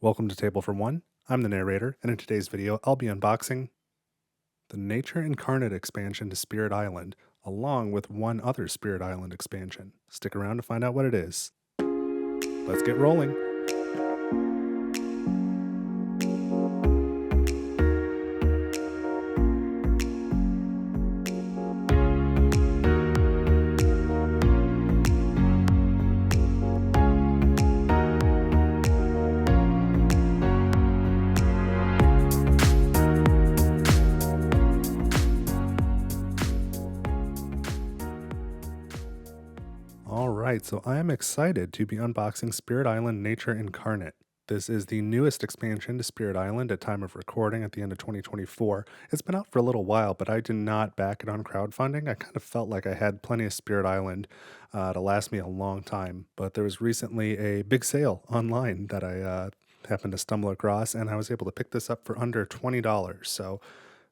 Welcome to Table for One. I'm the narrator, and in today's video, I'll be unboxing the Nature Incarnate expansion to Spirit Island, along with one other Spirit Island expansion. Stick around to find out what it is. Let's get rolling. Alright, so I am excited to be unboxing Spirit Island Nature Incarnate. This is the newest expansion to Spirit Island at time of recording at the end of 2024. It's been out for a little while, but I did not back it on crowdfunding. I kind of felt like I had plenty of Spirit Island to last me a long time. But there was recently a big sale online that I happened to stumble across, and I was able to pick this up for under $20. So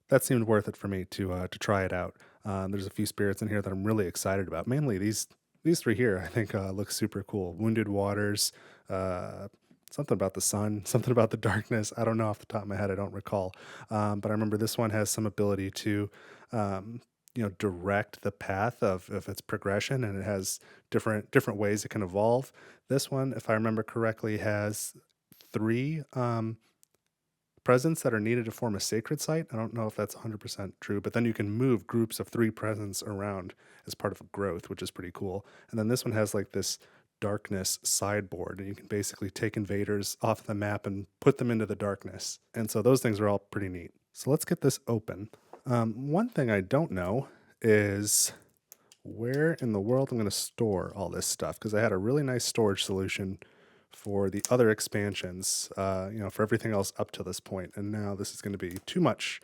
that seemed worth it for me to try it out. There's a few spirits in here that I'm really excited about. Mainly these three here, I think, look super cool. Wounded Waters, something about the sun, something about the darkness. I don't know off the top of my head. I don't recall. But I remember this one has some ability to, direct the path of its progression, and it has different ways it can evolve. This one, if I remember correctly, has three presents that are needed to form a sacred site. I don't know if that's 100% true, but then you can move groups of 3 presents around as part of growth, which is pretty cool. And then this one has like this darkness sideboard, and you can basically take invaders off the map and put them into the darkness. And so those things are all pretty neat. So let's get this open. One thing I don't know is where in the world I'm going to store all this stuff, because I had a really nice storage solution for the other expansions, for everything else up to this point. And now this is going to be too much.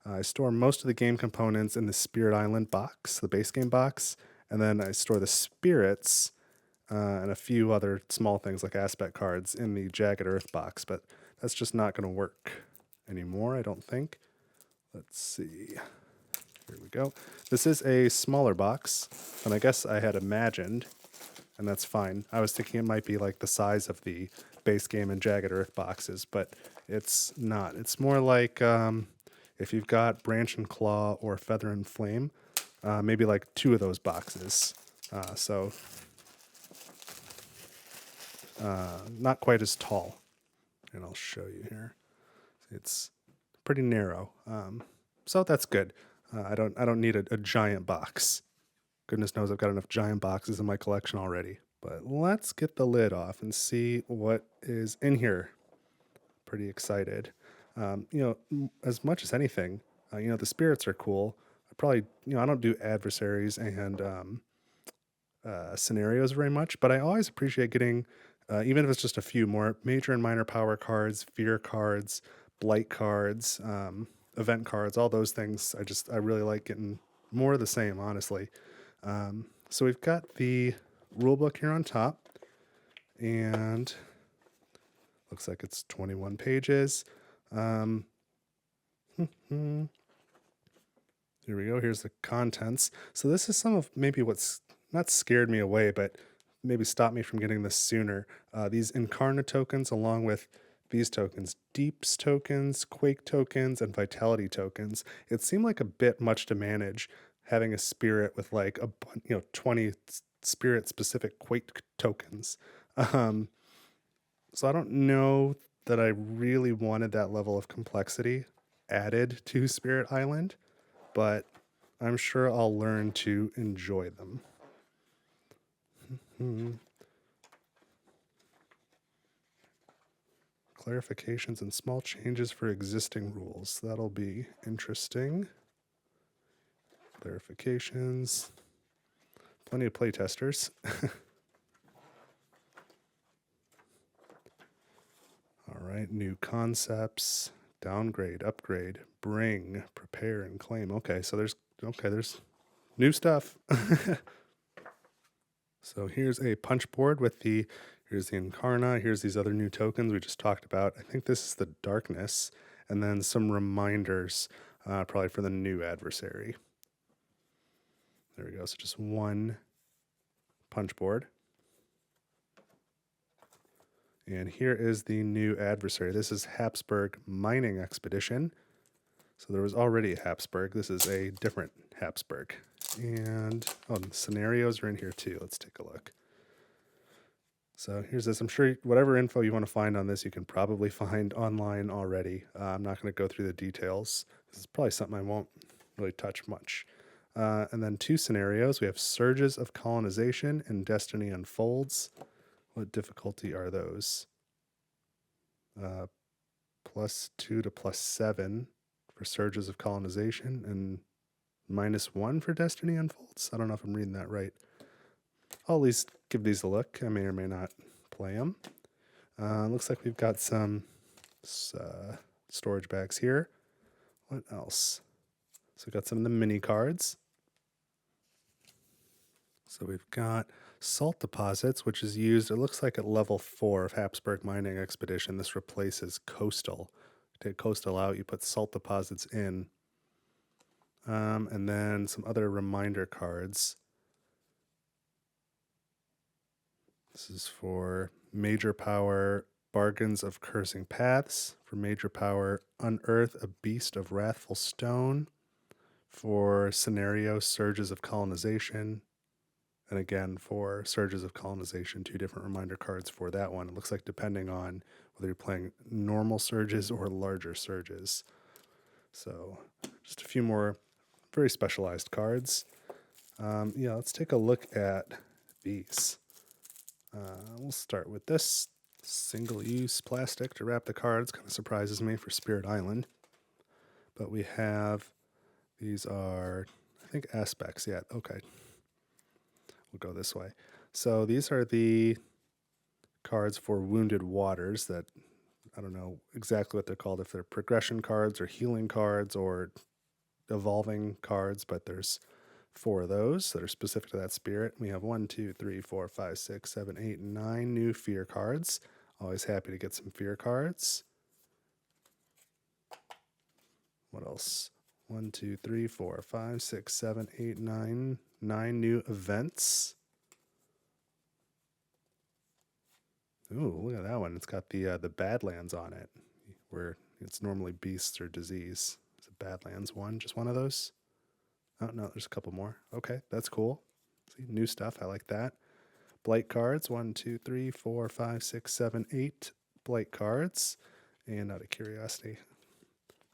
I store most of the game components in the Spirit Island box, the base game box, and then I store the spirits and a few other small things like aspect cards in the Jagged Earth box, but that's just not going to work anymore, I don't think. Let's see. Here we go. This is a smaller box than I guess I had imagined, and that's fine. I was thinking it might be like the size of the base game and Jagged Earth boxes, but it's not. It's more like if you've got Branch and Claw or Feather and Flame, maybe like 2 of those boxes. Not quite as tall. And I'll show you here. It's pretty narrow, so that's good. I don't need a giant box. Goodness knows I've got enough giant boxes in my collection already. But let's get the lid off and see what is in here. Pretty excited. As much as anything, the spirits are cool. I don't do adversaries and scenarios very much, but I always appreciate getting, even if it's just a few more major and minor power cards, fear cards, blight cards, event cards, all those things. I really like getting more of the same, honestly. So we've got the rulebook here on top, and looks like it's 21 pages. Here we go. Here's the contents. So this is some of maybe what's not scared me away, but maybe stopped me from getting this sooner. These Incarnate tokens, along with these tokens, Deeps tokens, Quake tokens, and Vitality tokens. It seemed like a bit much to manage, having a spirit with like 20 spirit specific Quake tokens. So I don't know that I really wanted that level of complexity added to Spirit Island, but I'm sure I'll learn to enjoy them. Clarifications and small changes for existing rules. That'll be interesting. Clarifications. Plenty of playtesters. All right, new concepts. Downgrade, upgrade, bring, prepare, and claim. Okay, so there's new stuff. So here's a punch board with here's the Incarna, here's these other new tokens we just talked about. I think this is the darkness, and then some reminders, probably for the new adversary. There we go, so just one punch board. And here is the new adversary. This is Habsburg Mining Expedition. So there was already a Habsburg. This is a different Habsburg. And the scenarios are in here too. Let's take a look. So here's this. I'm sure whatever info you want to find on this, you can probably find online already. I'm not going to go through the details. This is probably something I won't really touch much. And then 2 scenarios. We have Surges of Colonization and Destiny Unfolds. What difficulty are those? +2 to +7 for Surges of Colonization and -1 for Destiny Unfolds. I don't know if I'm reading that right. I'll at least give these a look. I may or may not play them. Looks like we've got some storage bags here. What else? So we've got some of the mini cards. So we've got salt deposits, which is used, it looks like at level 4 of Habsburg Mining Expedition. This replaces coastal. Take coastal out, you put salt deposits in. And then some other reminder cards. This is for major power, Bargains of Cursing Paths. For major power, Unearth a Beast of Wrathful Stone. For scenario, Surges of Colonization. And again, for Surges of Colonization, 2 different reminder cards for that one. It looks like depending on whether you're playing normal surges or larger surges. So just a few more very specialized cards. Let's take a look at these. We'll start with this single-use plastic to wrap the cards. Kind of surprises me for Spirit Island. But we have, these are, I think, aspects. Yeah, okay. We'll go this way. So these are the cards for Wounded Waters that, I don't know exactly what they're called, if they're progression cards or healing cards or evolving cards, but there's 4 of those that are specific to that spirit. We have 1, 2, 3, 4, 5, 6, 7, 8, 9 new fear cards. Always happy to get some fear cards. What else? 1, 2, 3, 4, 5, 6, 7, 8, 9. 9 new events. Ooh, look at that one. It's got the Badlands on it, where it's normally beasts or disease. Is it Badlands one? Just one of those? Oh, no, there's a couple more. Okay, that's cool. See, new stuff. I like that. Blight cards. 1, 2, 3, 4, 5, 6, 7, 8 Blight cards. And out of curiosity,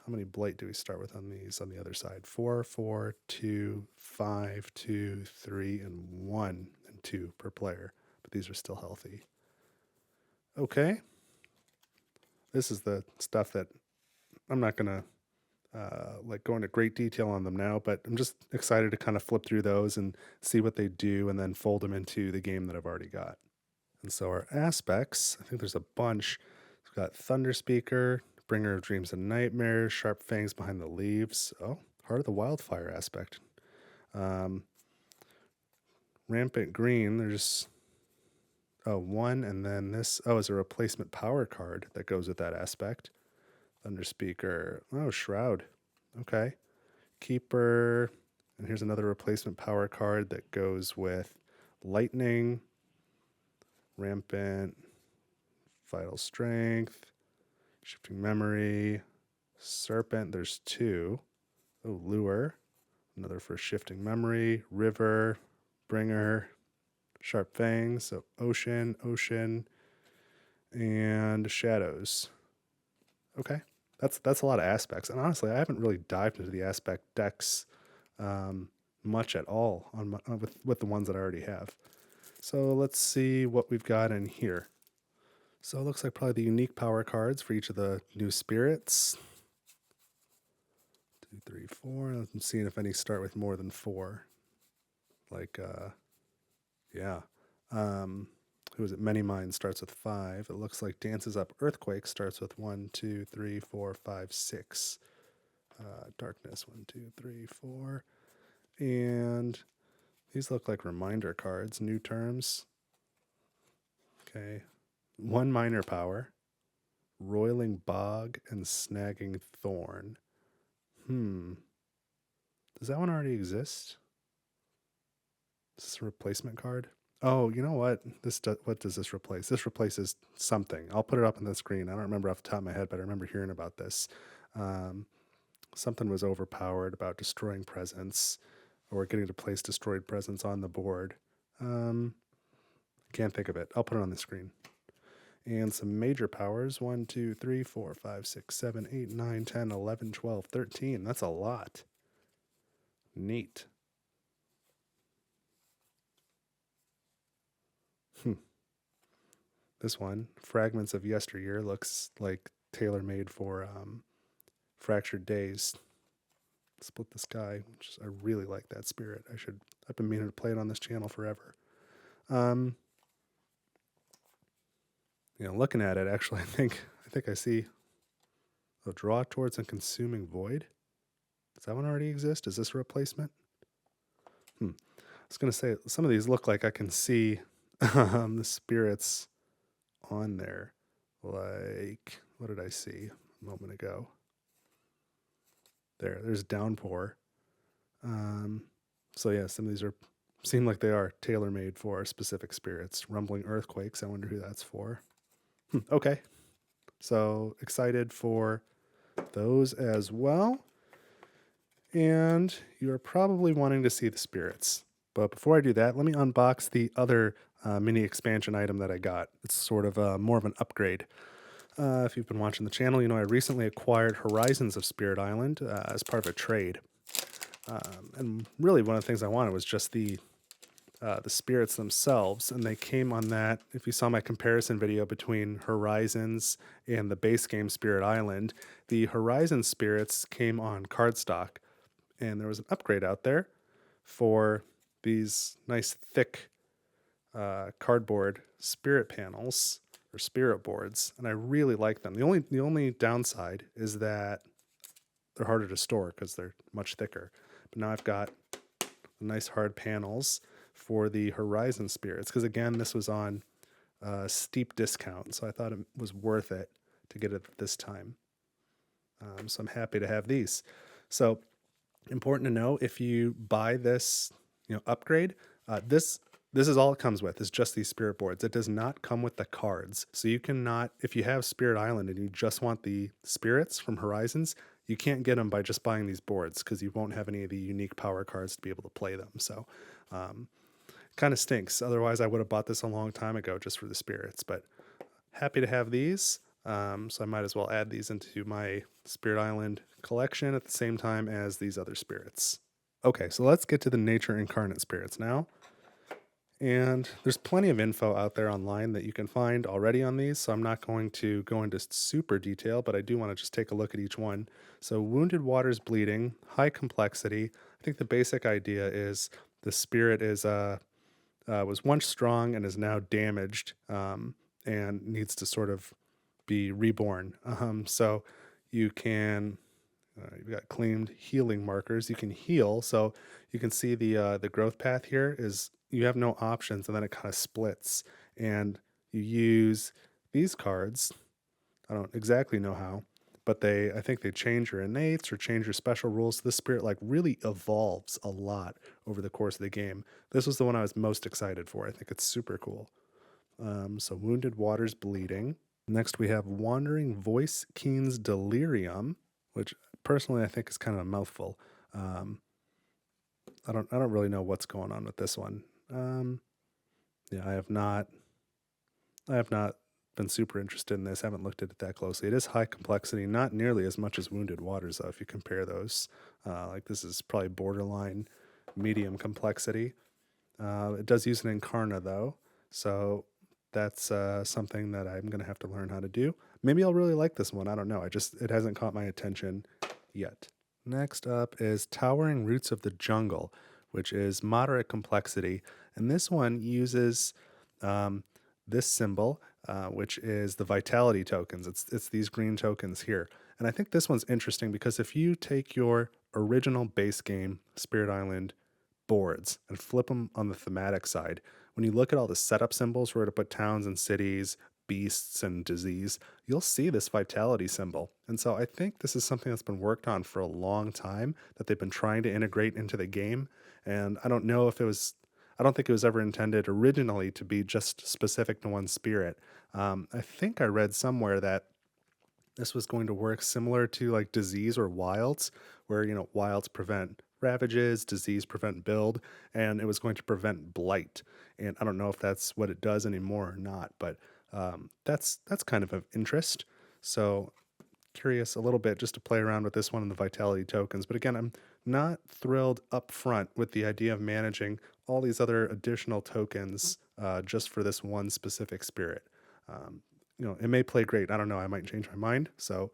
how many Blight do we start with on these on the other side? 4, 4, 2, 5, 2, 3, and 1, and 2 per player. But these are still healthy. Okay. This is the stuff that I'm not going to go into great detail on them now, but I'm just excited to kind of flip through those and see what they do and then fold them into the game that I've already got. And so our aspects, I think there's a bunch. We've got Thunder Speaker, Bringer of Dreams and Nightmares, Sharp Fangs Behind the Leaves. Oh, Heart of the Wildfire aspect. Rampant Green, there's 1, and then this, is a replacement power card that goes with that aspect. Thunder Speaker, Shroud. Okay. Keeper, and here's another replacement power card that goes with Lightning, Rampant, Vital Strength, Shifting Memory, Serpent, there's 2. Oh, Lure, another for Shifting Memory, River, Bringer, Sharp Fangs, so Ocean, and Shadows. Okay, that's a lot of aspects, and honestly, I haven't really dived into the aspect decks much at all on with the ones that I already have. So let's see what we've got in here. So it looks like probably the unique power cards for each of the new spirits. 2, 3, 4. I'm seeing if any start with more than 4. Who is it? Many Minds starts with 5. It looks like Dances Up Earthquake starts with 1, 2, 3, 4, 5, 6. Darkness, 1, 2, 3, 4. And these look like reminder cards, new terms. Okay. 1 minor power, Roiling Bog, and Snagging Thorn. Does that one already exist? Is this a replacement card? Oh, you know what? What does this replace? This replaces something. I'll put it up on the screen. I don't remember off the top of my head, but I remember hearing about this. Um, Something was overpowered about destroying presence or getting to place destroyed presence on the board. Um, can't think of it. I'll put it on the screen. And some major powers 1, 2, 3, 4, 5, 6, 7, 8, 9, 10, 11, 12, 13. That's a lot. Neat. This one, Fragments of Yesteryear, looks like tailor made for Fractured Days. Split the Sky, which I really like that spirit. I've been meaning to play it on this channel forever. Looking at it, actually, I think I see a Draw Towards and Consuming Void. Does that one already exist? Is this a replacement? I was gonna say some of these look like I can see the spirits on there. Like, what did I see a moment ago? There's Downpour. So yeah, some of these seem like they are tailor-made for specific spirits. Rumbling Earthquakes, I wonder who that's for. Okay. So excited for those as well. And you're probably wanting to see the spirits. But before I do that, let me unbox the other mini expansion item that I got. It's sort of more of an upgrade. If you've been watching the channel, you know I recently acquired Horizons of Spirit Island as part of a trade. And really one of the things I wanted was just the spirits themselves, and they came on that. If you saw my comparison video between Horizons and the base game Spirit Island, the Horizon spirits came on cardstock, and there was an upgrade out there for these nice thick cardboard spirit panels or spirit boards, and I really like them. The only downside is that they're harder to store because they're much thicker. But now I've got nice hard panels for the Horizon spirits, because again, this was on a steep discount, so I thought it was worth it to get it this time. So I'm happy to have these. So important to know, if you buy this upgrade, this is all it comes with, is just these spirit boards. It does not come with the cards. So you cannot, if you have Spirit Island and you just want the spirits from Horizons, you can't get them by just buying these boards, because you won't have any of the unique power cards to be able to play them. So kind of stinks. Otherwise, I would have bought this a long time ago just for the spirits. But happy to have these. So I might as well add these into my Spirit Island collection at the same time as these other spirits. Okay, so let's get to the Nature Incarnate spirits now. And there's plenty of info out there online that you can find already on these, so I'm not going to go into super detail, but I do want to just take a look at each one. So Wounded Waters Bleeding, high complexity. I think the basic idea is the spirit is was once strong and is now damaged, and needs to sort of be reborn. So you can you've got claimed healing markers. You can heal, so you can see the growth path here is you have no options, and then it kind of splits, and you use these cards. I don't exactly know how, but I think they change your innates or change your special rules. The spirit really evolves a lot over the course of the game. This was the one I was most excited for. I think it's super cool. So Wounded Waters Bleeding. Next we have Wandering Voice Keen's Delirium, which personally I think is kind of a mouthful. I don't really know what's going on with this one. I have not been super interested in this. Haven't looked at it that closely. It is high complexity, not nearly as much as Wounded Waters, though, if you compare those. This is probably borderline medium complexity. It does use an Incarna, though, so that's something that I'm going to have to learn how to do. Maybe I'll really like this one. I don't know. It hasn't caught my attention yet. Next up is Towering Roots of the Jungle, which is moderate complexity. And this one uses this symbol, which is the vitality tokens. It's these green tokens here. And I think this one's interesting because if you take your original base game Spirit Island boards and flip them on the thematic side, when you look at all the setup symbols where to put towns and cities, beasts and disease, you'll see this vitality symbol. And so I think this is something that's been worked on for a long time, that they've been trying to integrate into the game. And I don't know if it was, I don't think it was ever intended originally to be just specific to one spirit. I think I read somewhere that this was going to work similar to like disease or wilds, where, wilds prevent ravages, disease prevent build, and it was going to prevent blight. And I don't know if that's what it does anymore or not, but that's kind of interest. So curious a little bit just to play around with this one and the vitality tokens. But again, I'm not thrilled up front with the idea of managing all these other additional tokens just for this one specific spirit. Um, it may play great. I don't know. I might change my mind. So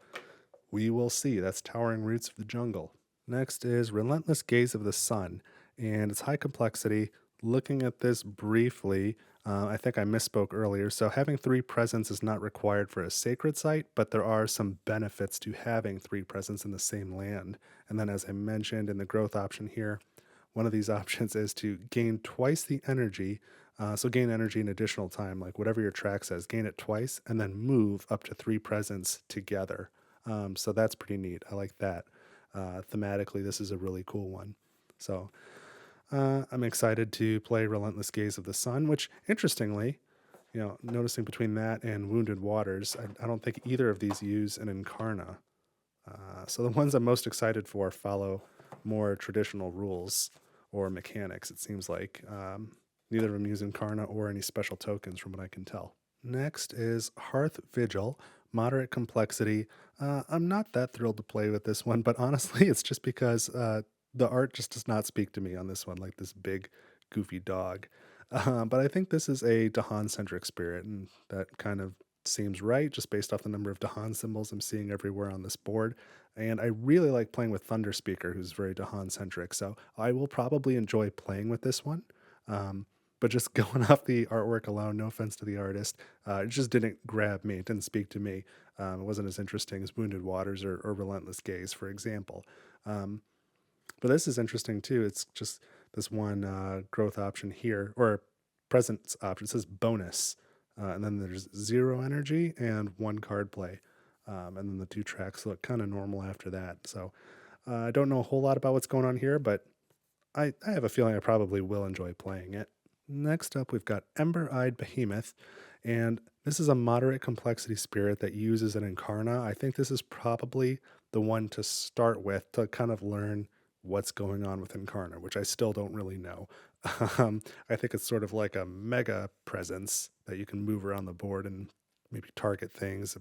we will see. That's Towering Roots of the Jungle. Next is Relentless Gaze of the Sun, and it's high complexity. Looking at this briefly, I think I misspoke earlier. So, having three presence is not required for a sacred site, but there are some benefits to having three presence in the same land. And then, as I mentioned in the growth option here, one of these options is to gain twice the energy. So, gain energy in additional time, like whatever your track says, gain it twice, and then move up to three presence together. So that's pretty neat. I like that. Thematically, this is a really cool one. So I'm excited to play Relentless Gaze of the Sun, which, interestingly, noticing between that and Wounded Waters, I don't think either of these use an Incarna. So the ones I'm most excited for follow more traditional rules or mechanics, it seems like. Neither of them use Incarna or any special tokens, from what I can tell. Next is Hearth Vigil, moderate complexity. I'm not that thrilled to play with this one, but honestly, it's just because the art just does not speak to me on this one, like this big, goofy dog. But I think this is a Dahan centric spirit, and that kind of seems right just based off the number of Dahan symbols I'm seeing everywhere on this board. And I really like playing with Thunder Speaker, who's very Dahan centric. So I will probably enjoy playing with this one. Um, but just going off the artwork alone, no offense to the artist, it just didn't grab me. It didn't speak to me. It wasn't as interesting as Wounded Waters or Relentless Gaze, for example. Um, but this is interesting too. It's just this one growth option here, or presence option. It says bonus. And then there's 0 energy and 1 card play. And then the 2 tracks look kind of normal after that. So I don't know a whole lot about what's going on here, but I have a feeling I probably will enjoy playing it. Next up, we've got Ember Eyed Behemoth, and this is a moderate complexity spirit that uses an Incarna. I think this is probably the one to start with to kind of learn what's going on with Incarna, which I still don't really know. I think it's sort of like a mega presence that you can move around the board and maybe target things.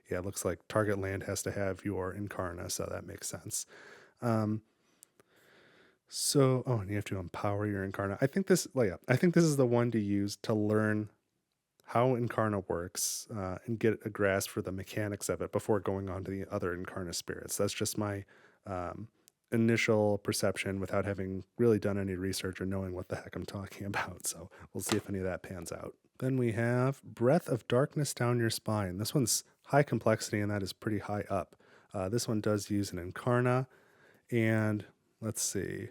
Yeah, it looks like target land has to have your Incarna, so that makes sense. Um, and you have to empower your Incarna. I think this is the one to use to learn how Incarna works and get a grasp for the mechanics of it before going on to the other Incarna spirits. That's just my um, initial perception without having really done any research or knowing what the heck I'm talking about. So we'll see if any of that pans out. Then we have Breath of Darkness Down Your Spine. This one's high complexity, and that is pretty high up. This one does use an Incarna, and let's see.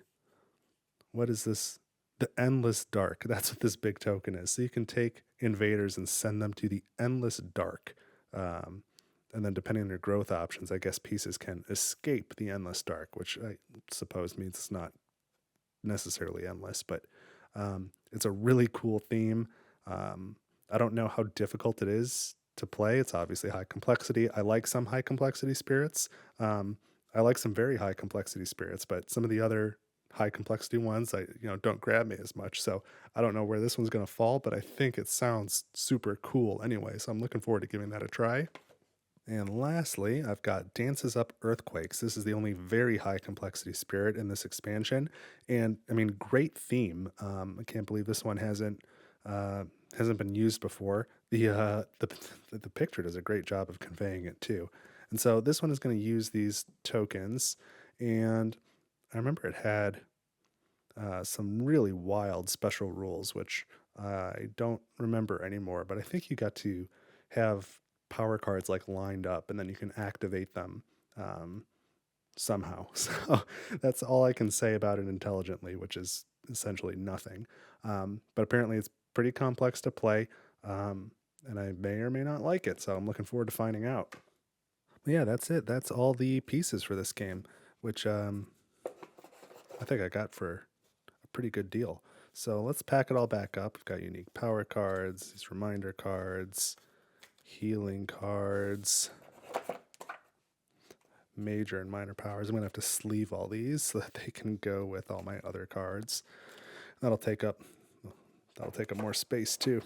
What is this? The Endless Dark. That's what this big token is. So you can take invaders and send them to the Endless Dark. And then depending on your growth options, I guess pieces can escape the Endless Dark, which I suppose means it's not necessarily endless, but it's a really cool theme. I don't know how difficult it is to play. It's obviously high complexity. I like some high complexity spirits. I like some very high complexity spirits, but some of the other high complexity ones don't grab me as much. So I don't know where this one's going to fall, but I think it sounds super cool anyway. So I'm looking forward to giving that a try. And lastly, I've got Dances Up Earthquakes. This is the only very high complexity spirit in this expansion, and I mean, great theme. I can't believe this one hasn't been used before. The picture does a great job of conveying it too. And so this one is going to use these tokens, and I remember it had some really wild special rules, which I don't remember anymore. But I think you got to have power cards like lined up, and then you can activate them somehow. So that's all I can say about it intelligently, which is essentially nothing. But apparently, it's pretty complex to play, and I may or may not like it. So I'm looking forward to finding out. But yeah, that's it. That's all the pieces for this game, which I think I got for a pretty good deal. So let's pack it all back up. We've got unique power cards, these reminder cards, healing cards, major and minor powers. I'm going to have to sleeve all these so that they can go with all my other cards. That'll take up more space too.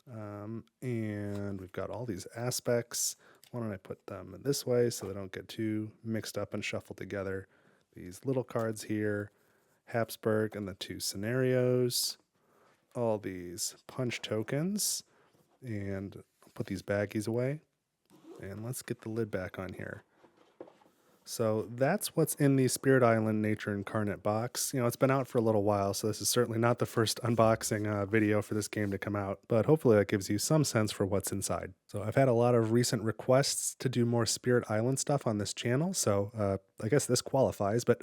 And we've got all these aspects. Why don't I put them this way so they don't get too mixed up and shuffled together? These little cards here, Habsburg and the 2 scenarios, all these punch tokens, and I'll put these baggies away. And let's get the lid back on here. So that's what's in the Spirit Island Nature Incarnate box. You know, it's been out for a little while, so this is certainly not the first unboxing video for this game to come out, but hopefully that gives you some sense for what's inside. So I've had a lot of recent requests to do more Spirit Island stuff on this channel, so I guess this qualifies, but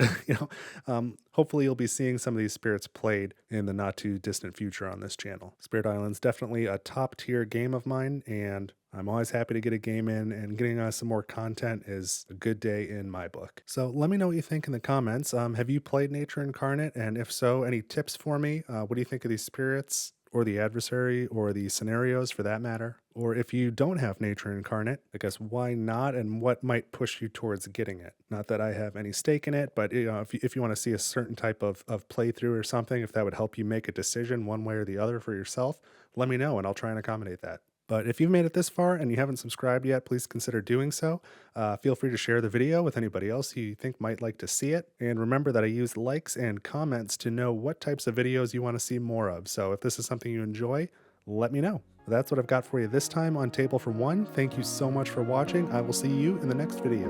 hopefully you'll be seeing some of these spirits played in the not too distant future on this channel. Spirit Island's definitely a top tier game of mine, and I'm always happy to get a game in, and getting some more content is a good day in my book. So let me know what you think in the comments. Have you played Nature Incarnate? And if so, any tips for me? What do you think of these spirits, or the adversary, or the scenarios for that matter? Or if you don't have Nature Incarnate, I guess why not, and what might push you towards getting it? Not that I have any stake in it, but if you want to see a certain type of playthrough or something, if that would help you make a decision one way or the other for yourself, let me know and I'll try and accommodate that. But if you've made it this far and you haven't subscribed yet, please consider doing so. Feel free to share the video with anybody else you think might like to see it. And remember that I use likes and comments to know what types of videos you want to see more of. So if this is something you enjoy, let me know. That's what I've got for you this time on Table for One. Thank you so much for watching. I will see you in the next video.